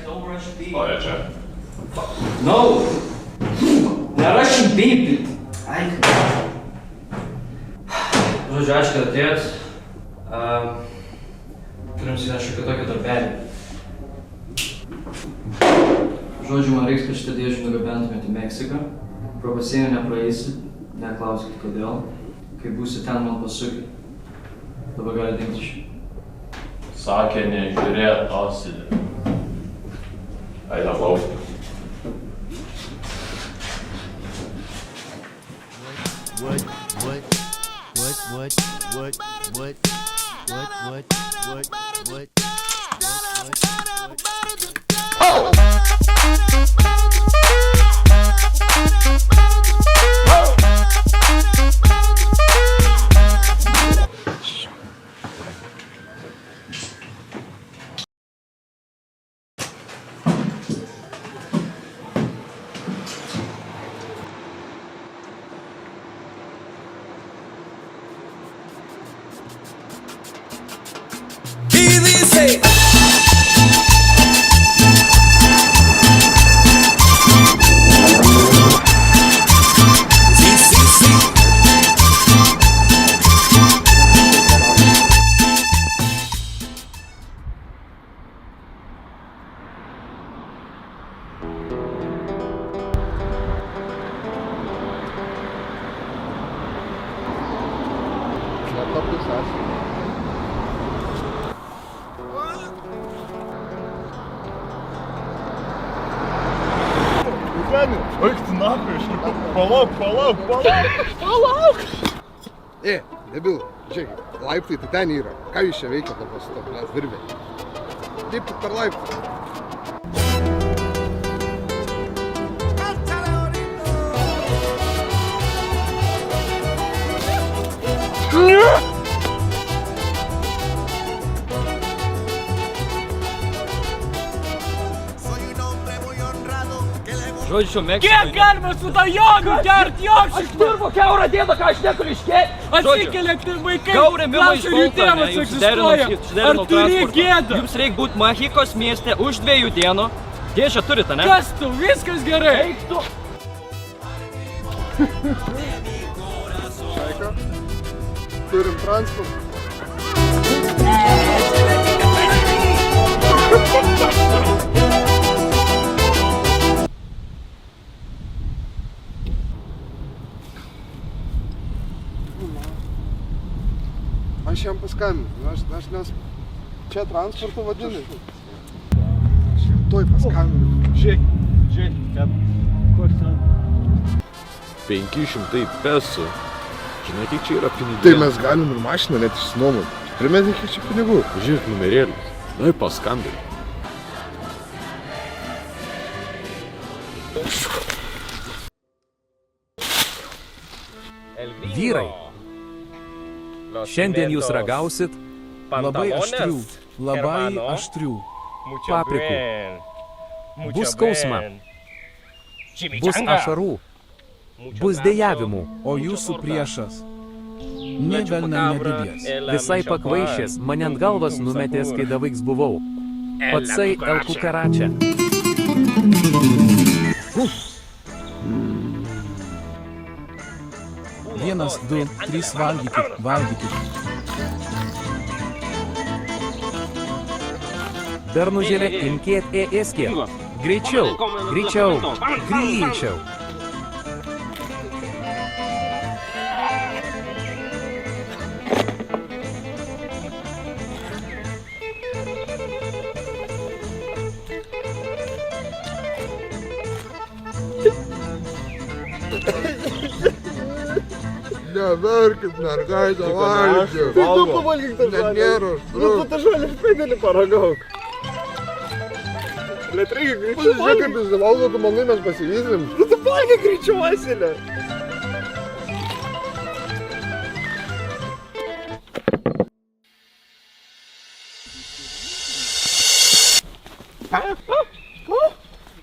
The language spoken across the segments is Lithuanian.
O, jie čia. No! Nerašym beipit. Ai, žodžiu, ačiū, kad atėjot. Turim šiokį tokį darbelį. Žodžiu, man reiks, kad šitą dėžį nugabentumėt į Meksiką. Pro pasienį nepraeisi, neklauskit kodėl. Kai būsi ten, man pasukit. Dabar gali dingti iš. Sakė, nežiūrėt osidį. Eina lauk. Eik tu nafai, aš nekau. Palauk! Debil, žiūrėkit, laiptai tai ten yra. Ką jūs čia veikia to pasto, blėt, virbė? Taip per laiptą. Žodžiu, Meksikoje... Kiek galima su tą jogų gert, joks? Aš dirbu kiaurą dieną, ką aš negaliu iškėti. Atsikeliat ir vaikai, Gaurė mima iš klausia, jų tėvas egzistuoja. Ar turi gėdą? Jums reikia būti Machikos mieste už 2 dienų. Dėžę turite, ne? Kas tu? Viskas gerai. Eik tu. Šaika, turim transportą. Aš jam paskambinu, aš nes čia transporto vadinu. Aš jam toj paskambinu. Žiūrėk, ten. Kur ten? 500 pesų. Žinai, kiek čia yra pinigų? Tai mes galim ir mašiną net išsinuomoti. Primeti, kiek čia pinigų. Žiūrėk numerėlis. Dai paskambink. Vyrai, šiandien jūs ragausit labai aštrių paprikų. Bus skausma, bus ašarų, bus dejavimų. O jūsų priešas nė velnio nedidės. Visai pakvaišęs, mane ant galvas numetės, kai davaiks buvau. Patsai El Kukaračia. 1, 2, 3 valgykit. Bernužėlė, imkėt ėskė. Greičiau. Neverkit, mergaitė, valgyk. Tai tu pavalgyk tą žalį. Nėra, Nu, tu tą žalį špėdėlį paragauk. Liet reikia greičiau Žiūrėk, valgyk. kaip jis valgo, tu manai mes pasivysim. Nu, tu valgyk greičiau, Vasilė.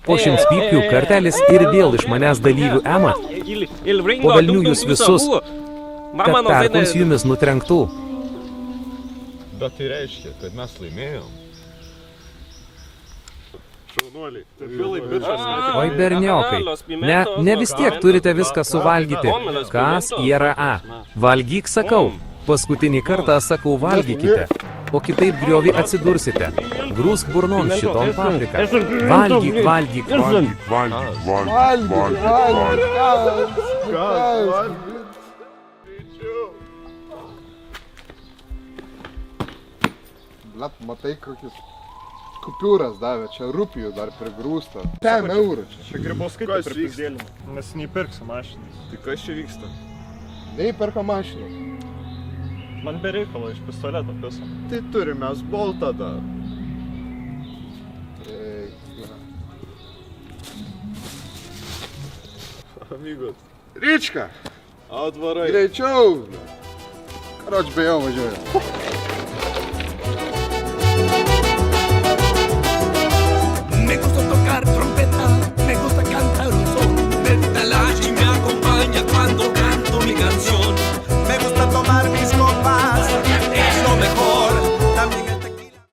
Po 100 pypkių kartelis ir vėl iš manęs dalyvių ema. Po velnių jūs visus, kad perkons jumis nutrenktų. Bet tai reiškia, kad mes laimėjom. Šaunuoliai. Tai pilai bičias. Oi berniokai, ne vis tiek turite viską suvalgyti. Kas yra A? Valgyk, sakau. Paskutinį kartą sakau valgykite, o kitaip griovį atsidursite. Grūsk burnon šiton papriką. Valgyk, valgyk, valgyk. Blet, matai, kokius kupiūras davė, čia rupijų dar prigrūsta. 5 eurų čia. Čia grybauskaitė pripizdėlimo. Mes neįpirksim mašinas. Tai kas čia vyksta? Neįperka mašiną. Man be reikalo iš pistoleto piso. Tai turime mes boltą dar. Amigos. Ryčka, Atvarai. greičiau. Karoč be jo važiuoja.